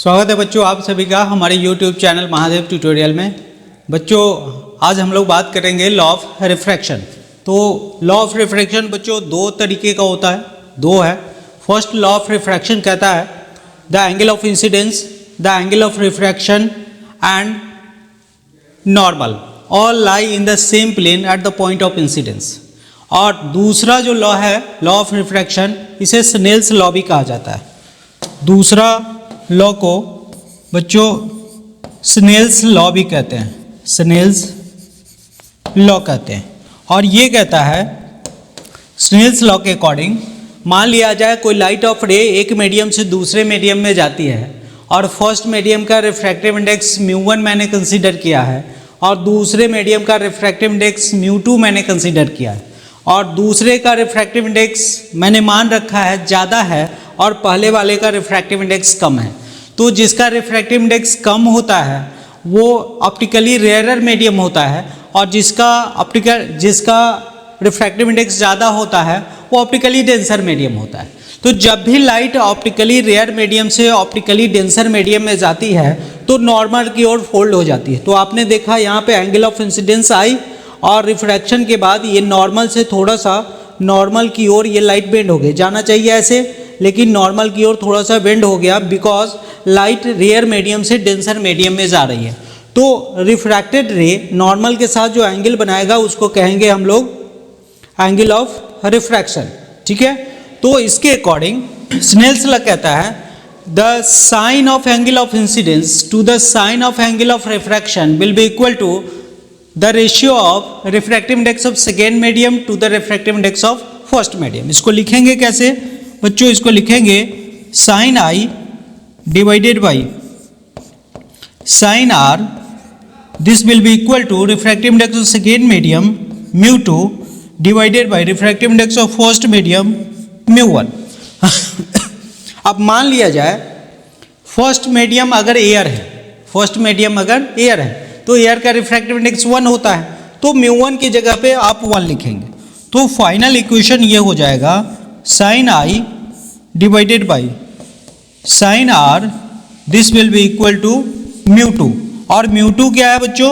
स्वागत है बच्चों आप सभी का हमारे YouTube चैनल महादेव ट्यूटोरियल में। बच्चों आज हम लोग बात करेंगे लॉ ऑफ रिफ्रैक्शन। तो लॉ ऑफ रिफ्रैक्शन बच्चों दो तरीके का होता है, दो है। फर्स्ट लॉ ऑफ रिफ्रैक्शन कहता है the angle of incidence, the angle of refraction and normal all lie in the same plane at the point of incidence. और दूसरा जो लॉ है लॉ ऑफ रिफ्रैक्शन, इसे स्नेल्स लॉ भी कहा जाता है। दूसरा लॉ को बच्चों स्नेल्स लॉ भी कहते हैं, स्नेल्स लॉ कहते हैं। और ये कहता है स्नेल्स लॉ के अकॉर्डिंग, मान लिया जाए कोई लाइट ऑफ रे एक मीडियम से दूसरे मीडियम में जाती है और फर्स्ट मीडियम का रिफ्रैक्टिव इंडेक्स μ1 मैंने कंसीडर किया है और दूसरे मीडियम का रिफ्रैक्टिव इंडेक्स μ2 मैंने कंसीडर किया है और दूसरे का रिफ्रैक्टिव इंडेक्स मैंने मान रखा है ज़्यादा है और पहले वाले का रिफ्रैक्टिव इंडेक्स कम है। तो जिसका रिफ्रैक्टिव इंडेक्स कम होता है वो ऑप्टिकली रेयरर मीडियम होता है और जिसका रिफ्रैक्टिव इंडेक्स ज़्यादा होता है वो ऑप्टिकली डेंसर मीडियम होता है। तो जब भी लाइट ऑप्टिकली रेयर मीडियम से ऑप्टिकली डेंसर मीडियम में जाती है तो नॉर्मल की ओर फोल्ड हो जाती है। तो आपने देखा यहाँ पे एंगल ऑफ इंसिडेंस आई और रिफ्रैक्शन के बाद ये नॉर्मल से थोड़ा सा नॉर्मल की ओर ये लाइट बेंड हो गई। जाना चाहिए ऐसे, लेकिन नॉर्मल की ओर थोड़ा सा बेंड हो गया बिकॉज लाइट रेयर मीडियम से डेंसर मीडियम में जा रही है। तो रिफ्रैक्टेड रे नॉर्मल के साथ जो एंगल बनाएगा उसको कहेंगे हम लोग एंगल ऑफ रिफ्रैक्शन। ठीक है, तो इसके अकॉर्डिंग स्नेल्स लॉ कहता है the sine of angle of incidence to the sine of angle of refraction will be equal to the ratio of refractive index of second medium to the refractive index of first medium. इसको लिखेंगे कैसे बच्चों? इसको लिखेंगे sine I divided by sine R, this will be equal to refractive index of second medium μ2 divided by refractive index of first medium μ1। अब मान लिया जाए फर्स्ट मीडियम अगर एयर है, फर्स्ट मीडियम अगर एयर है तो एयर का रिफ्रैक्टिव इंडेक्स 1 होता है, तो μ1 की जगह पे आप 1 लिखेंगे। तो फाइनल इक्वेशन ये हो जाएगा sine I divided by sine R, this will be equal to μ2। और μ2 क्या है बच्चों?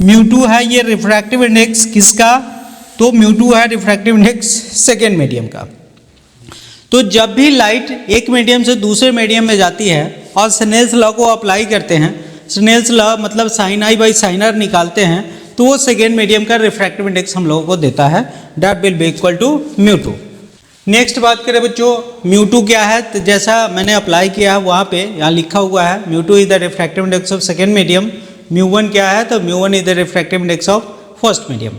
μ2 है ये रिफ्रैक्टिव इंडेक्स किसका? तो μ2 है रिफ्रैक्टिव इंडेक्स सेकेंड मीडियम का। तो जब भी लाइट एक मीडियम से दूसरे मीडियम में जाती है और स्नेल्स लॉ को अप्लाई करते हैं, स्नेल्स लॉ मतलब sine I by sine r निकालते हैं, तो वो सेकेंड मीडियम का रिफ्रैक्टिव इंडेक्स हम लोगों को देता है, that will be equal to μ2। Next बात करें बच्चों μ2 क्या है, तो जैसा मैंने अप्लाई किया है वहाँ पे यहाँ लिखा हुआ है μ2 is the refractive index of second medium, μ1 क्या है तो μ1 is the refractive index of first medium.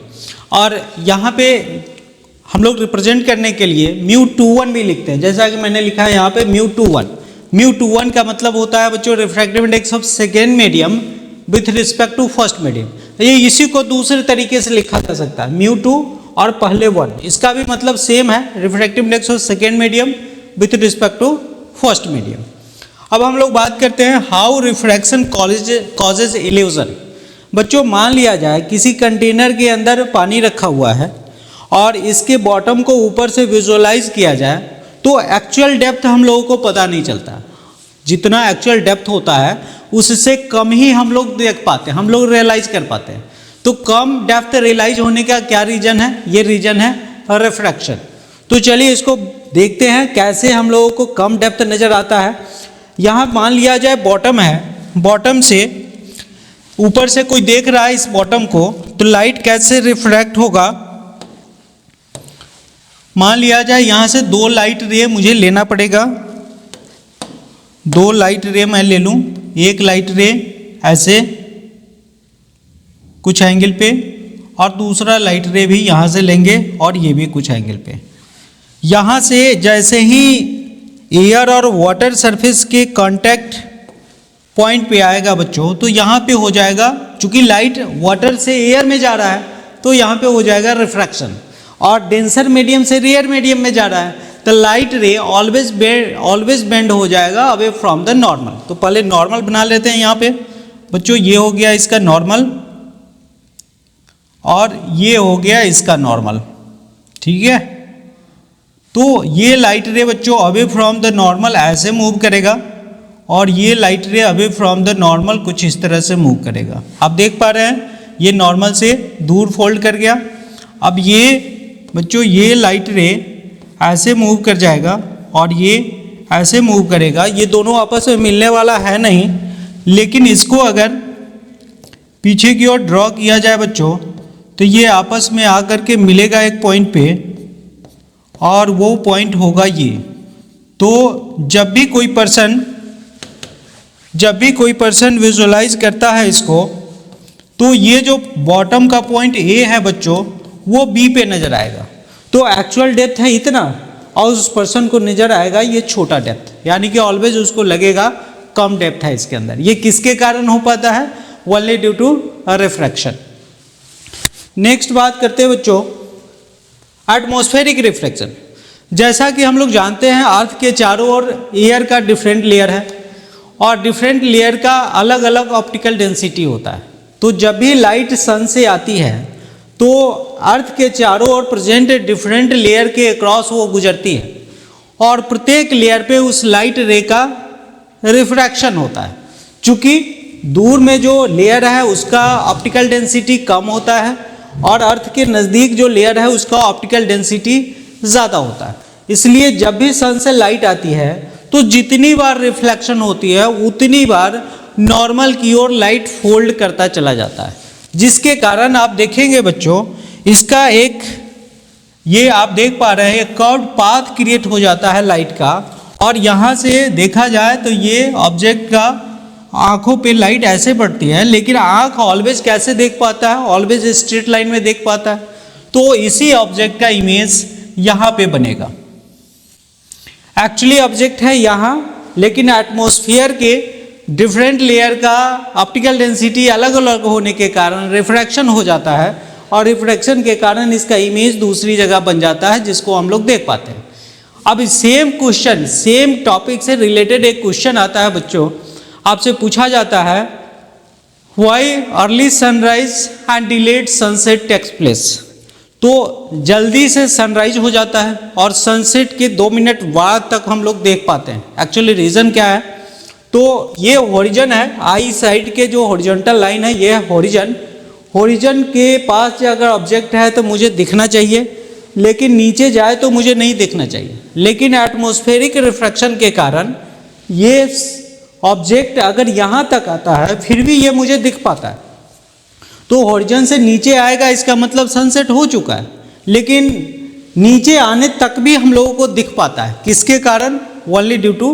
और यहाँ पे हम लोग रिप्रेजेंट करने के लिए μ21 भी लिखते हैं, जैसा कि मैंने लिखा है यहाँ पे μ21। μ21 का मतलब होता है बच्चों refractive index of second medium with respect to first medium. ये इसी को दूसरे तरीके से लिखा जा सकता है μ2 और पहले 1, इसका भी मतलब सेम है, refractive index of second medium with respect to first medium. अब हम लोग बात करते हैं हाउ रिफ्रैक्शन कॉजेज इल्यूजन। बच्चों मान लिया जाए किसी कंटेनर के अंदर पानी रखा हुआ है और इसके बॉटम को ऊपर से विजुअलाइज किया जाए तो एक्चुअल डेप्थ हम लोगों को पता नहीं चलता। जितना एक्चुअल डेप्थ होता है उससे कम ही हम लोग देख पाते हैं, हम लोग रियलाइज कर पाते हैं। तो कम डेप्थ रियलाइज होने का क्या रीजन है? ये रीजन है रिफ्रैक्शन। तो चलिए इसको देखते हैं कैसे हम लोगों को कम डेप्थ नज़र आता है। यहाँ मान लिया जाए बॉटम है, बॉटम से ऊपर से कोई देख रहा है इस बॉटम को, तो लाइट कैसे रिफ्रैक्ट होगा? मान लिया जाए यहाँ से 2 लाइट रे मुझे लेना पड़ेगा, 2 लाइट रे मैं ले लूँ, एक लाइट रे ऐसे कुछ एंगल पे और दूसरा लाइट रे भी यहाँ से लेंगे और ये भी कुछ एंगल पे। यहाँ से जैसे ही एयर और वाटर सरफेस के कांटेक्ट पॉइंट पे आएगा बच्चों, तो यहाँ पे हो जाएगा, चूँकि लाइट वाटर से एयर में जा रहा है तो यहाँ पे हो जाएगा रिफ्रैक्शन, और डेंसर मीडियम से रेयर मीडियम में जा रहा है तो लाइट रे ऑलवेज बेंड हो जाएगा अवे फ्रॉम द नॉर्मल। तो पहले नॉर्मल बना लेते हैं यहाँ पे बच्चों, ये हो गया इसका नॉर्मल और ये हो गया इसका नॉर्मल। ठीक है, तो ये लाइट रे बच्चों अवे फ्रॉम द नॉर्मल ऐसे मूव करेगा और ये लाइट रे अवे फ्रॉम द नॉर्मल कुछ इस तरह से मूव करेगा। आप देख पा रहे हैं ये नॉर्मल से दूर फोल्ड कर गया। अब ये बच्चों ये लाइट रे ऐसे मूव कर जाएगा और ये ऐसे मूव करेगा। ये दोनों आपस में मिलने वाला है नहीं, लेकिन इसको अगर पीछे की ओर ड्रॉ किया जाए बच्चों तो ये आपस में आकर के मिलेगा एक पॉइंट पे, और वो पॉइंट होगा ये। तो जब भी कोई पर्सन विजुअलाइज करता है इसको, तो ये जो बॉटम का पॉइंट ए है बच्चों वो बी पे नजर आएगा। तो एक्चुअल डेप्थ है इतना और उस पर्सन को नजर आएगा ये छोटा डेप्थ, यानी कि ऑलवेज उसको लगेगा कम डेप्थ है इसके अंदर। ये किसके कारण हो पाता है? Only due to refraction. Next बात करते हैं बच्चों एटमॉस्फेरिक रिफ्रैक्शन। जैसा कि हम लोग जानते हैं अर्थ के चारों ओर एयर का डिफरेंट लेयर है और डिफरेंट लेयर का अलग अलग ऑप्टिकल डेंसिटी होता है। तो जब भी लाइट सन से आती है तो अर्थ के चारों ओर प्रेजेंट डिफरेंट लेयर के अक्रॉस वो गुजरती है और प्रत्येक लेयर पे उस लाइट रे का रिफ्रैक्शन होता है। चूँकि दूर में जो लेयर है उसका ऑप्टिकल डेंसिटी कम होता है और अर्थ के नज़दीक जो लेयर है उसका ऑप्टिकल डेंसिटी ज़्यादा होता है। इसलिए जब भी सन से लाइट आती है तो जितनी बार रिफ्लेक्शन होती है उतनी बार नॉर्मल की ओर लाइट फोल्ड करता चला जाता है, जिसके कारण आप देखेंगे बच्चों इसका एक ये आप देख पा रहे हैं एक कर्व्ड पाथ क्रिएट हो जाता है लाइट का। और यहाँ से देखा जाए तो ये ऑब्जेक्ट का आंखों पे लाइट ऐसे पड़ती है, लेकिन आंख ऑलवेज कैसे देख पाता है? ऑलवेज स्ट्रेट लाइन में देख पाता है। तो इसी ऑब्जेक्ट का इमेज यहाँ पे बनेगा। एक्चुअली ऑब्जेक्ट है यहाँ, लेकिन एटमॉस्फेयर के डिफरेंट लेयर का ऑप्टिकल डेंसिटी अलग अलग होने के कारण रिफ्रैक्शन हो जाता है और रिफ्रैक्शन के कारण इसका इमेज दूसरी जगह बन जाता है, जिसको हम लोग देख पाते हैं। अब सेम क्वेश्चन सेम टॉपिक से रिलेटेड एक क्वेश्चन आता है बच्चों, आपसे पूछा जाता है why early sunrise and delayed sunset takes place. तो जल्दी से सनराइज हो जाता है और सनसेट के 2 मिनट बाद तक हम लोग देख पाते हैं। एक्चुअली रीज़न क्या है? तो ये हॉरिजन है, आई साइड के जो हॉरिजॉन्टल लाइन है ये हॉरिजन। हॉरिजन के पास अगर ऑब्जेक्ट है तो मुझे दिखना चाहिए, लेकिन नीचे जाए तो मुझे नहीं दिखना चाहिए। लेकिन एटमॉस्फेरिक रिफ्रैक्शन के कारण ये ऑब्जेक्ट अगर यहाँ तक आता है फिर भी ये मुझे दिख पाता है। तो हॉरिजन से नीचे आएगा इसका मतलब सनसेट हो चुका है, लेकिन नीचे आने तक भी हम लोगों को दिख पाता है। किसके कारण? Only due to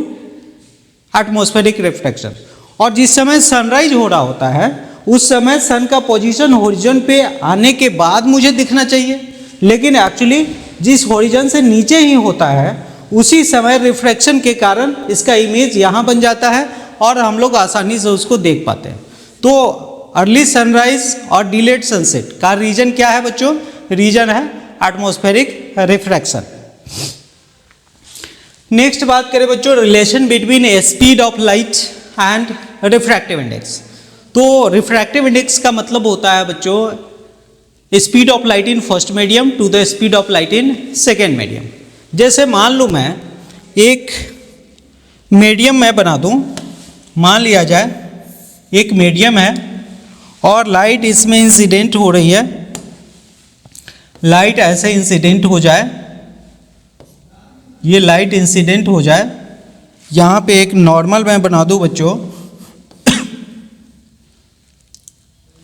atmospheric refraction. और जिस समय सनराइज हो रहा होता है उस समय सन का पोजीशन हॉरिजन पे आने के बाद मुझे दिखना चाहिए, लेकिन एक्चुअली जिस हॉरिजन से नीचे ही होता है उसी समय रिफ्रैक्शन के कारण इसका इमेज यहाँ बन जाता है और हम लोग आसानी से उसको देख पाते हैं। तो अर्ली सनराइज और डिलेड सनसेट का रीजन क्या है बच्चों? रीजन है एटमॉस्फेरिक रिफ्रैक्शन। नेक्स्ट बात करें बच्चों relation between speed of light and refractive index. तो रिफ्रैक्टिव इंडेक्स का मतलब होता है बच्चों speed of light in first medium to the speed of light in second medium. जैसे मान लो मैं एक मीडियम मैं बना दूं, मान लिया जाए एक मीडियम है और लाइट इसमें इंसिडेंट हो रही है। लाइट ऐसे इंसिडेंट हो जाए, ये लाइट इंसिडेंट हो जाए, यहाँ पे एक नॉर्मल मैं बना दूं बच्चों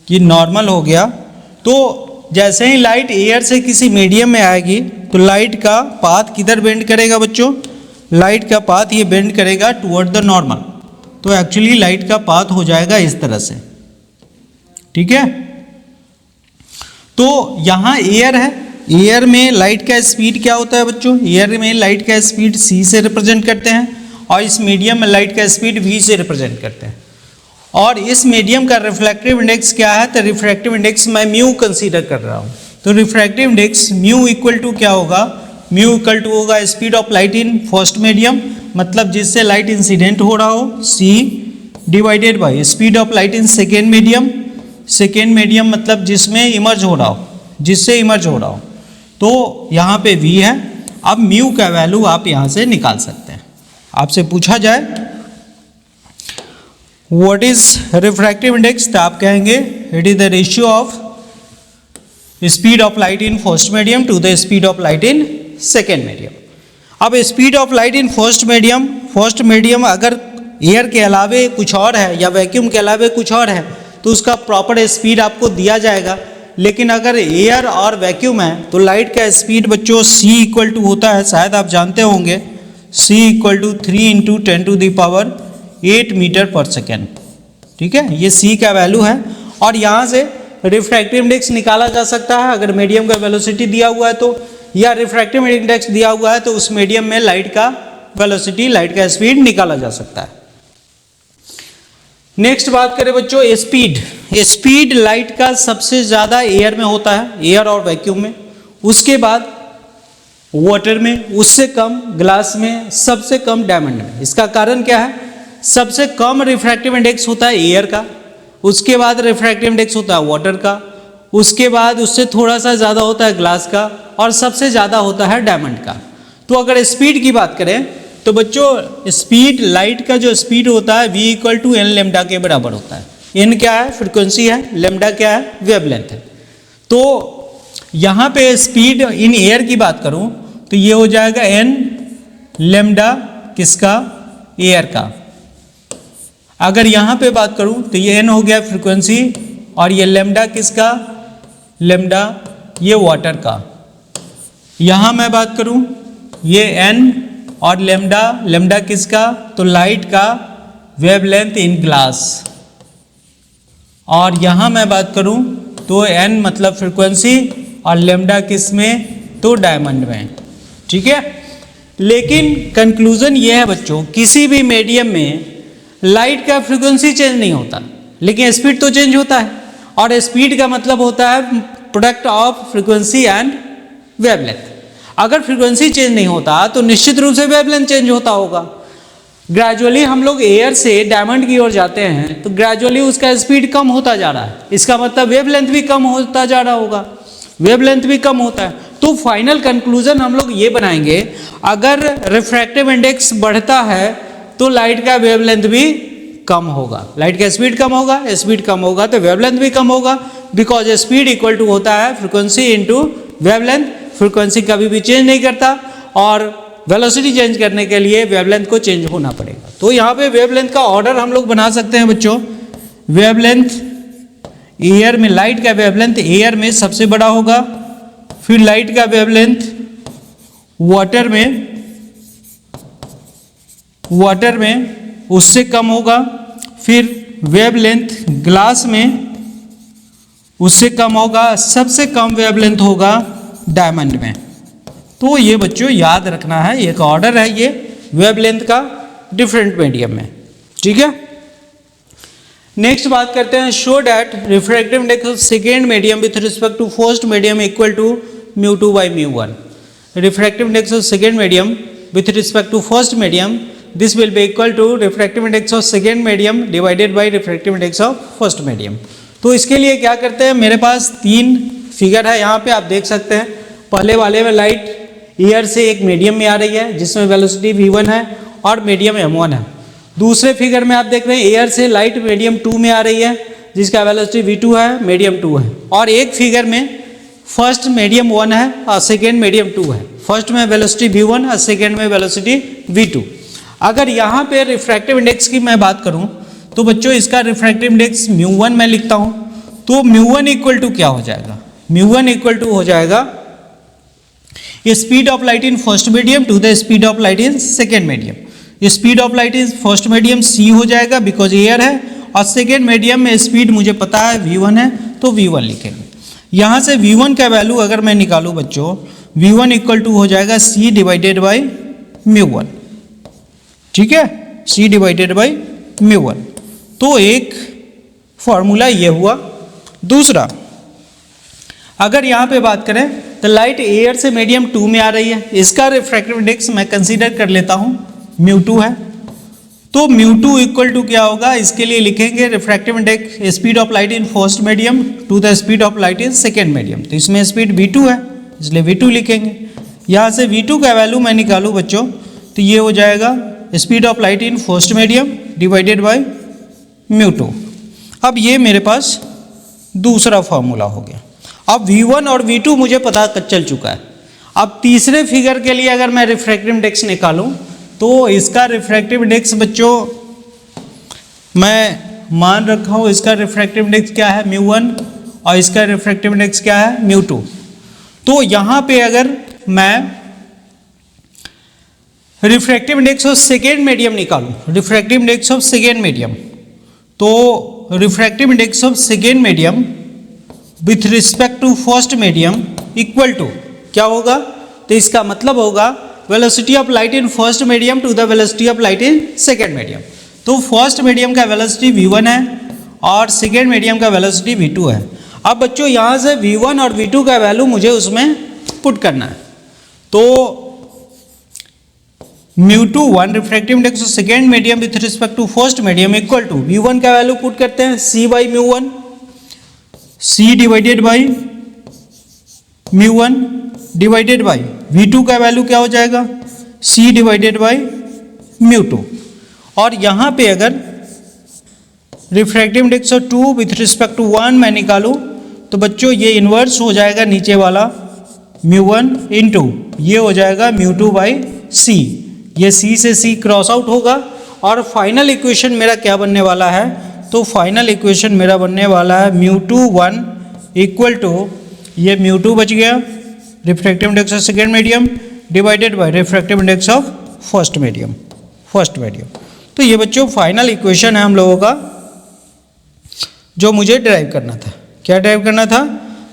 कि नॉर्मल हो गया। तो जैसे ही लाइट एयर से किसी मीडियम में आएगी तो लाइट का पाथ किधर बेंड करेगा बच्चों? लाइट का पाथ ये बेंड करेगा टुवर्ड द नॉर्मल। तो एक्चुअली लाइट का पाथ हो जाएगा इस तरह से, ठीक है। तो यहाँ एयर है, एयर में लाइट का स्पीड क्या होता है बच्चों? एयर में लाइट का स्पीड c से रिप्रेजेंट करते हैं और इस मीडियम में लाइट का स्पीड v से रिप्रेजेंट करते हैं। और इस मीडियम का रिफ्रैक्टिव इंडेक्स क्या है? तो रिफ्रैक्टिव इंडेक्स मैं म्यू कंसीडर कर रहा हूँ। तो refractive index mu equal to क्या होगा? म्यू इक्वल टू होगा speed of light in first medium, मतलब जिससे लाइट इंसिडेंट हो रहा हो, c divided by speed of light in second medium. Second medium मतलब जिसमें इमर्ज हो रहा हो, जिससे इमर्ज हो रहा हो। तो यहाँ पे v है। अब म्यू का वैल्यू आप यहाँ से निकाल सकते हैं। आपसे पूछा जाए व्हाट इज रिफ्रैक्टिव इंडेक्स? तो आप कहेंगे it is the ratio of speed of light in first medium to the speed of light in second medium. अब speed of light in first medium अगर एयर के अलावे कुछ और है या वैक्यूम के अलावे कुछ और है तो उसका प्रॉपर स्पीड आपको दिया जाएगा। लेकिन अगर एयर और वैक्यूम है तो लाइट का स्पीड बच्चों c इक्वल टू होता है, शायद आप जानते होंगे, c इक्वल टू 3 × 10⁸ मीटर पर सेकेंड। ठीक है, ये c का वैल्यू है और यहाँ से रिफ्रैक्टिव इंडेक्स निकाला जा सकता है अगर मीडियम का वेलोसिटी दिया हुआ है तो, या रिफ्रैक्टिव इंडेक्स दिया हुआ है तो उस मीडियम में लाइट का वेलोसिटी, लाइट का स्पीड निकाला जा सकता है। नेक्स्ट बात करें बच्चों स्पीड लाइट का सबसे ज़्यादा एयर में होता है, एयर और वैक्यूम में, उसके बाद वाटर में, उससे कम ग्लास में, सबसे कम डायमंड में। इसका कारण क्या है? सबसे कम रिफ्रैक्टिव इंडेक्स होता है एयर का, उसके बाद रिफ्रैक्टिव इंडेक्स होता है वाटर का, उसके बाद उससे थोड़ा सा ज़्यादा होता है ग्लास का और सबसे ज़्यादा होता है डायमंड का। तो अगर स्पीड की बात करें तो बच्चों स्पीड, लाइट का जो स्पीड होता है v equal to n lambda के बराबर होता है। एन क्या है? फ्रिक्वेंसी है, लेमडा क्या है? वेवलेंथ है। तो यहाँ पे स्पीड इन एयर की बात करूँ तो ये हो जाएगा एन लेमडा किसका? एयर का। अगर यहाँ पे बात करूँ तो ये एन हो गया फ्रिक्वेंसी और ये लेमडा किसका? लेमडा ये वाटर का। यहाँ मैं बात करूँ ये एन और लेमडा किसका? तो लाइट का वेवलेंथ इन ग्लास। और यहाँ मैं बात करूँ तो एन मतलब फ्रिक्वेंसी और लेमडा किस में? तो डायमंड में। ठीक है, लेकिन कंक्लूजन ये है बच्चों, किसी भी मीडियम में लाइट का फ्रिक्वेंसी चेंज नहीं होता लेकिन स्पीड तो चेंज होता है, और स्पीड का मतलब होता है product of frequency and wavelength. अगर फ्रीक्वेंसी चेंज नहीं होता तो निश्चित रूप से वेवलेंथ चेंज होता होगा। ग्रेजुअली हम लोग एयर से डायमंड की ओर जाते हैं तो ग्रेजुअली उसका स्पीड कम होता जा रहा है, इसका मतलब वेवलेंथ भी कम होता जा रहा होगा, वेवलेंथ भी कम होता है। तो फाइनल कंक्लूजन हम लोग ये बनाएंगे, अगर रिफ्रैक्टिव इंडेक्स बढ़ता है तो लाइट का वेवलेंथ भी कम होगा, लाइट का स्पीड कम होगा, स्पीड कम होगा तो वेवलेंथ भी कम होगा, बिकॉज स्पीड इक्वल टू होता है फ्रिक्वेंसी इंटू वेवलेंथ। फ्रीक्वेंसी कभी भी चेंज नहीं करता और वेलोसिटी चेंज करने के लिए वेवलेंथ को चेंज होना पड़ेगा। तो यहाँ पे वेवलेंथ का ऑर्डर हम लोग बना सकते हैं बच्चों। वेवलेंथ एयर में, लाइट का वेवलेंथ एयर में सबसे बड़ा होगा, फिर लाइट का वेवलेंथ वाटर में उससे कम होगा, फिर वेवलेंथ ग्लास में उससे कम होगा, सबसे कम वेवलेंथ होगा डायमंड में। तो ये बच्चों याद रखना है, एक ऑर्डर है ये वेवलेंथ का डिफरेंट मीडियम में। ठीक है, नेक्स्ट बात करते हैं, show that refractive index of second medium with respect to first medium equal to μ2/μ1। Refractive index of second medium with respect to first medium, this will be equal to refractive index of second medium divided by refractive index of first medium. तो इसके लिए क्या करते हैं, मेरे पास 3 figure है यहाँ पे आप देख सकते हैं। पहले वाले में लाइट एयर से एक मीडियम में आ रही है जिसमें वेलोसिटी v1 है और मीडियम m1 है। दूसरे फिगर में आप देख रहे हैं एयर से लाइट मीडियम 2 में आ रही है जिसका वेलोसिटी v2 है, मीडियम 2 है। और एक फिगर में फर्स्ट मीडियम 1 है और सेकेंड मीडियम 2 है। फर्स्ट में वेलोसिटी v1 और सेकेंड में वेलोसिटी v2। अगर यहाँ पे रिफ्रैक्टिव इंडेक्स की मैं बात करूँ तो बच्चों इसका रिफ्रैक्टिव इंडेक्स μ1 मैं लिखता हूँ, तो μ1 इक्वल टू क्या हो जाएगा? μ1 इक्वल टू हो जाएगा speed of light in first medium to the speed of light in second medium. Speed of light in first medium c हो जाएगा बिकॉज एयर है, और सेकेंड मीडियम में स्पीड मुझे पता है v1 है तो v1 लिखेंगे। यहाँ से v1 का वैल्यू अगर मैं निकालूँ बच्चों, v1 इक्वल टू हो जाएगा c डिवाइडेड बाई μ1। ठीक है, c डिवाइडेड बाई μ1। तो एक फॉर्मूला ये हुआ। दूसरा, अगर यहाँ पे बात करें तो लाइट एयर से मीडियम 2 में आ रही है, इसका रिफ्रैक्टिव इंडेक्स मैं कंसीडर कर लेता हूँ μ2 है, तो μ2 इक्वल टू क्या होगा? इसके लिए लिखेंगे refractive index speed of light in first medium to the speed of light in second medium. तो इसमें स्पीड v2 है इसलिए v2 लिखेंगे। यहाँ से v2 का वैल्यू मैं निकालूँ बच्चों तो ये हो जाएगा speed of light in first medium divided by μ2। अब ये मेरे पास दूसरा फॉर्मूला हो गया। अब V1 और V2 मुझे पता चल चुका है। अब तीसरे फिगर के लिए अगर मैं रिफ्रैक्टिव इंडेक्स निकालूं तो इसका रिफ्रैक्टिव इंडेक्स बच्चों मैं मान रखा हूं, इसका रिफ्रैक्टिव इंडेक्स क्या है μ1 और इसका रिफ्रैक्टिव इंडेक्स क्या है μ2। तो यहाँ पे अगर मैं refractive index of second medium निकालूं, refractive index of second medium, तो refractive index of second medium with respect to first medium equal to क्या होगा, तो इसका मतलब होगा velocity of light in first medium to the velocity of light in second medium. तो first medium का velocity v1 है और सेकेंड मीडियम का वेलोसिटी v2 है। अब बच्चों यहाँ से v1 और v2 का वैल्यू मुझे उसमें पुट करना है। तो μ2 1 refractive index of second medium with respect to first medium equal to v1 का वैल्यू पुट करते हैं c by μ1, c divided by μ1 divided by v2 का वैल्यू क्या हो जाएगा c डिवाइडेड बाई μ2। और यहाँ पे अगर refractive index of 2 with respect to 1 मैं निकालूँ तो बच्चों ये इन्वर्स हो जाएगा नीचे वाला μ1 इंटू ये हो जाएगा μ2 बाई c, ये c से c क्रॉस आउट होगा और फाइनल इक्वेशन मेरा क्या बनने वाला है, तो फाइनल इक्वेशन मेरा बनने वाला है μ2 1 इक्वल टू ये μ2 बच गया refractive index of second medium divided by refractive index of first medium. तो ये बच्चों फाइनल इक्वेशन है हम लोगों का जो मुझे ड्राइव करना था। क्या ड्राइव करना था,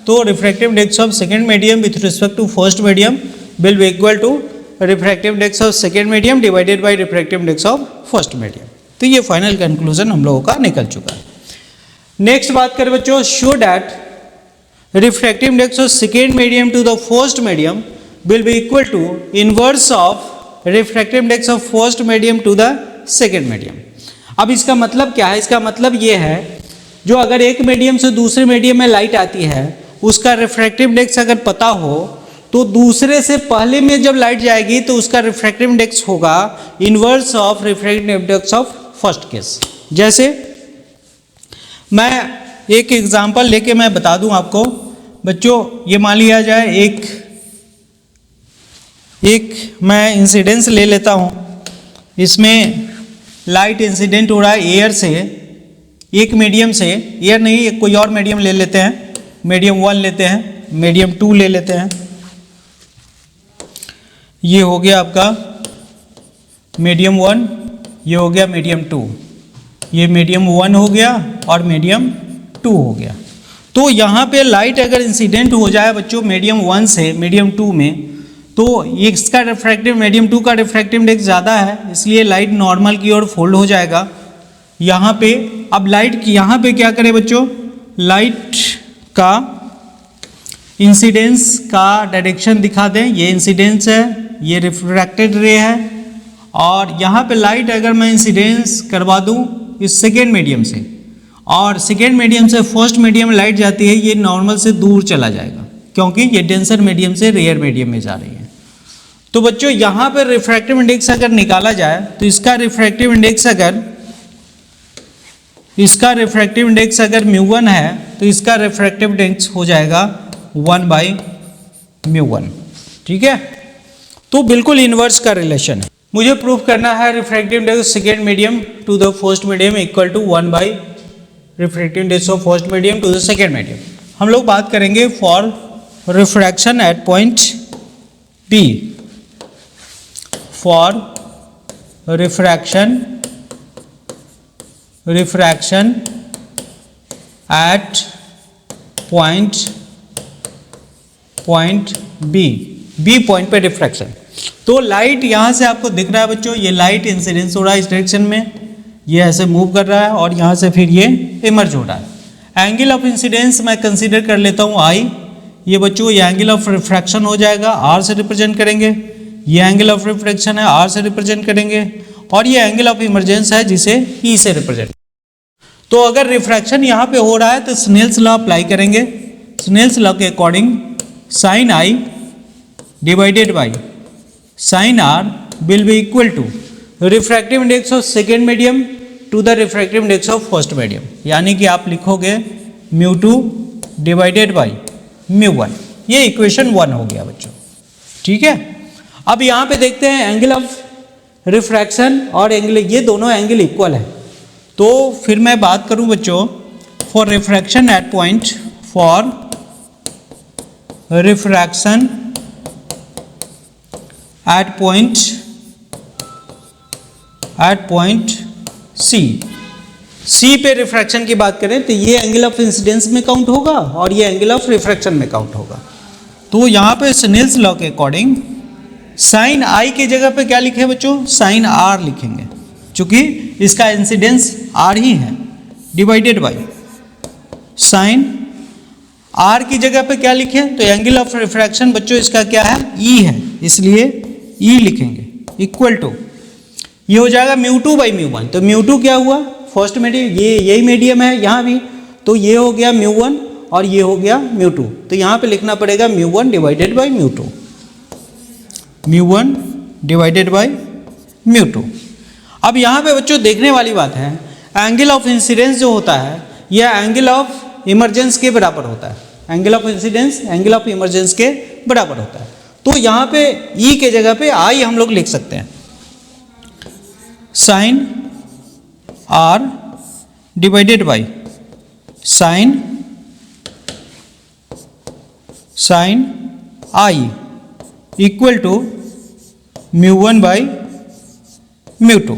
तो refractive index of second medium with respect to first medium will be equal to refractive index of second medium divided by refractive index of first medium. तो ये फाइनल कंक्लूजन हम लोगों का निकल चुका है। नेक्स्ट बात करें बच्चों, show that refractive index of second medium to the first medium will be equal to inverse of refractive index of first medium to the second medium. अब इसका मतलब क्या है, इसका मतलब ये है जो अगर एक मीडियम से दूसरे मीडियम में लाइट आती है उसका रिफ्रैक्टिव इंडेक्स अगर पता हो तो दूसरे से पहले में जब लाइट जाएगी तो उसका रिफ्रैक्टिव इंडेक्स होगा inverse of refractive index of first case. जैसे मैं एक एग्जांपल लेके मैं बता दूं आपको बच्चों, ये मान लिया जाए एक मैं इंसिडेंस ले लेता हूं, इसमें लाइट इंसिडेंट हो रहा है एयर से, एक मीडियम से, एयर नहीं एक कोई और मीडियम ले लेते हैं, मीडियम 1 लेते हैं, मीडियम 2 ले लेते हैं। ये हो गया आपका मीडियम 1, ये हो गया मीडियम 2, ये मीडियम 1 हो गया और मीडियम 2 हो गया। तो यहाँ पे लाइट अगर इंसिडेंट हो जाए बच्चों मीडियम 1 से मीडियम 2 में, तो इसका रिफ्रैक्टिव मीडियम 2 का रिफ्रैक्टिव इंडेक्स ज़्यादा है, इसलिए लाइट नॉर्मल की ओर फोल्ड हो जाएगा यहाँ पे। अब लाइट की यहाँ पे क्या करें बच्चों, लाइट का इंसिडेंस का डायरेक्शन दिखा दें, ये इंसिडेंस है, ये रिफ्रैक्टेड रे है, और यहाँ पे लाइट अगर मैं इंसिडेंस करवा दूँ इस सेकेंड मीडियम से और सेकेंड मीडियम से फर्स्ट मीडियम में लाइट जाती है, ये नॉर्मल से दूर चला जाएगा क्योंकि ये डेंसर मीडियम से रेयर मीडियम में जा रही है। तो बच्चों यहाँ पर रिफ्रैक्टिव इंडेक्स अगर निकाला जाए तो इसका रिफ्रैक्टिव इंडेक्स अगर μ1 है तो इसका रिफ्रैक्टिव इंडेक्स हो जाएगा 1 बाई μ1। ठीक है, तो बिल्कुल इन्वर्स का रिलेशन है। मुझे प्रूफ करना है refractive index second medium to the first medium equal to 1 by refractive index of first medium to the second medium. हम लोग बात करेंगे for refraction at point P, for refraction at point B point पे refraction. तो light यहाँ से आपको दिख रहा है बच्चों, ये लाइट इंसिडेंस हो रहा है इस डायरेक्शन में, ये ऐसे मूव कर रहा है और यहाँ से फिर ये इमर्ज हो रहा है। एंगल ऑफ इंसिडेंस मैं कंसीडर कर लेता हूँ I, ये बच्चों ये एंगल ऑफ रिफ्रैक्शन हो जाएगा, R से रिप्रेजेंट करेंगे, ये एंगल ऑफ रिफ्रैक्शन है R से रिप्रेजेंट करेंगे, और ये एंगल ऑफ इमर्जेंस है जिसे E से रिप्रेजेंट। तो अगर रिफ्रैक्शन यहाँ पे हो रहा है तो स्नेल्स लॉ अप्लाई करेंगे। स्नेल्स लॉ के according sine I divided by sine R will be equal to refractive index of second medium to the refractive index of first medium, यानी कि आप लिखोगे μ2 डिवाइडेड बाई μ1। ये इक्वेशन 1 हो गया बच्चों, ठीक है। अब यहाँ पे देखते हैं एंगल ऑफ रिफ्रैक्शन और एंगल, ये दोनों एंगल इक्वल है। तो फिर मैं बात करूँ बच्चों for refraction at point, for refraction at point C पे रिफ्रैक्शन की बात करें तो ये एंगल ऑफ इंसिडेंस में काउंट होगा और ये एंगल ऑफ रिफ्रैक्शन में काउंट होगा। तो यहाँ पे स्नेल्स लॉ के अकॉर्डिंग साइन आई की जगह पे क्या लिखे बच्चों, साइन आर लिखेंगे, क्योंकि इसका इंसिडेंस आर ही है, डिवाइडेड बाई साइन आर की जगह पे क्या लिखे, तो एंगल ऑफ रिफ्रैक्शन बच्चों इसका क्या है, ई है, इसलिए ई लिखेंगे, इक्वल टू ये हो जाएगा μ2 बाई μ1। तो μ2 क्या हुआ, फर्स्ट मीडियम, ये यही मीडियम है यहाँ भी, तो ये हो गया μ1 और ये हो गया μ2। तो यहाँ पे लिखना पड़ेगा μ1 डिवाइडेड बाई μ2, μ1 डिवाइडेड बाई μ2। अब यहाँ पे बच्चों देखने वाली बात है, एंगल ऑफ इंसिडेंस जो होता है यह एंगल ऑफ इमरजेंस के बराबर होता है, angle of incidence angle of emergence के बराबर होता है। तो यहाँ पे ई के जगह पे आई हम लोग लिख सकते हैं, sine r divided by sine i equal to μ1 by μ2।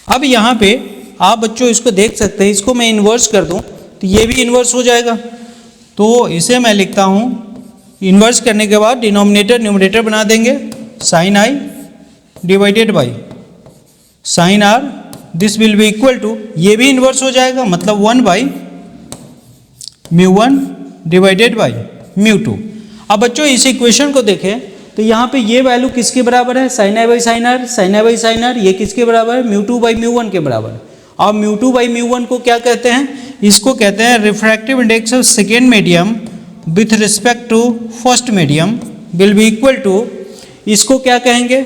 अब यहाँ पे आप बच्चों इसको देख सकते हैं, इसको मैं इन्वर्स कर दूँ तो ये भी इन्वर्स हो जाएगा। तो इसे मैं लिखता हूँ, इन्वर्स करने के बाद डिनोमिनेटर न्यूमरेटर बना देंगे, sine I divided by sine R, this will be equal to, ये भी इन्वर्स हो जाएगा, मतलब 1 बाई μ1 डिवाइडेड बाई μ2। अब बच्चों इस इक्वेशन को देखें तो यहाँ पे ये वैल्यू किसके बराबर है, sine I by sine R, sine I by sine R, ये किसके बराबर है, μ2 बाई μ1 के बराबर है। और μ2 बाई μ1 को क्या कहते हैं, इसको कहते हैं refractive index of second medium with respect to first medium will be equal to, इसको क्या कहेंगे,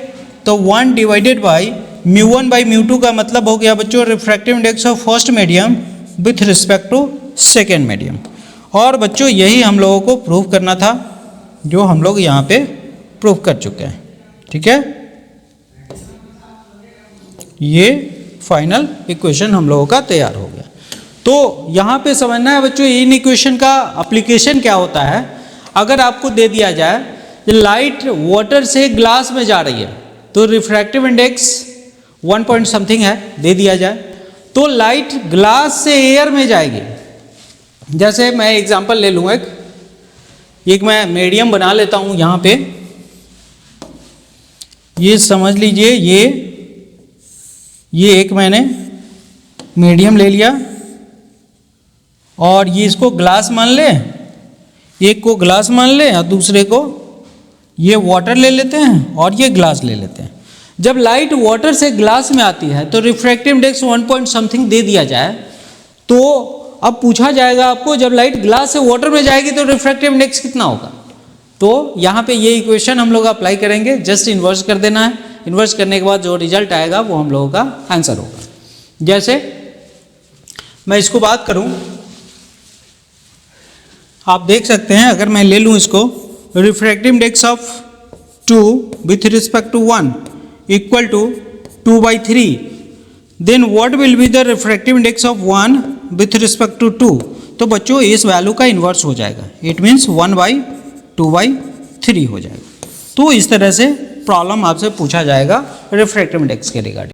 तो 1 डिवाइडेड बाई μ1 बाई μ2 का मतलब हो गया बच्चों refractive index of first medium with respect to second medium. और बच्चों यही हम लोगों को प्रूव करना था, जो हम लोग यहाँ पे प्रूव कर चुके हैं, ठीक है। ये फाइनल इक्वेशन हम लोगों का तैयार हो गया। तो यहाँ पे समझना है बच्चों इन इक्वेशन का एप्लीकेशन क्या होता है। अगर आपको दे दिया जाए लाइट वाटर से ग्लास में जा रही है तो रिफ्रैक्टिव इंडेक्स 1 पॉइंट समथिंग है, दे दिया जाए, तो लाइट ग्लास से एयर में जाएगी। जैसे मैं एग्जांपल ले लूँ, एक मैं मीडियम बना लेता हूँ यहाँ पे, ये समझ लीजिए, ये एक मैंने मीडियम ले लिया और ये इसको ग्लास मान ले, एक को ग्लास मान ले और दूसरे को ये वाटर ले लेते हैं और ये ग्लास ले लेते हैं। जब लाइट वाटर से ग्लास में आती है तो refractive index 1 point something they दिया जाए, तो अब पूछा जाएगा आपको जब लाइट ग्लास से वाटर में जाएगी तो रिफ्रैक्टिव इंडेक्स कितना होगा। तो यहाँ पे ये इक्वेशन हम लोग अप्लाई करेंगे, जस्ट इन्वर्स कर देना है, इन्वर्स करने के बाद जो रिजल्ट आएगा वो हम लोगों का आंसर होगा। जैसे मैं इसको बात करूँ, आप देख सकते हैं, अगर मैं ले लूँ इसको refractive index of 2 with respect to 1 equal to 2/3, then what will be the refractive index of 1 with respect to 2। तो बच्चों इस वैल्यू का इन्वर्स हो जाएगा, इट मीन्स 1/2/3 हो जाएगा। तो इस तरह से प्रॉब्लम आपसे पूछा जाएगा रिफ्रैक्टिव इंडेक्स के रिगार्डिंग।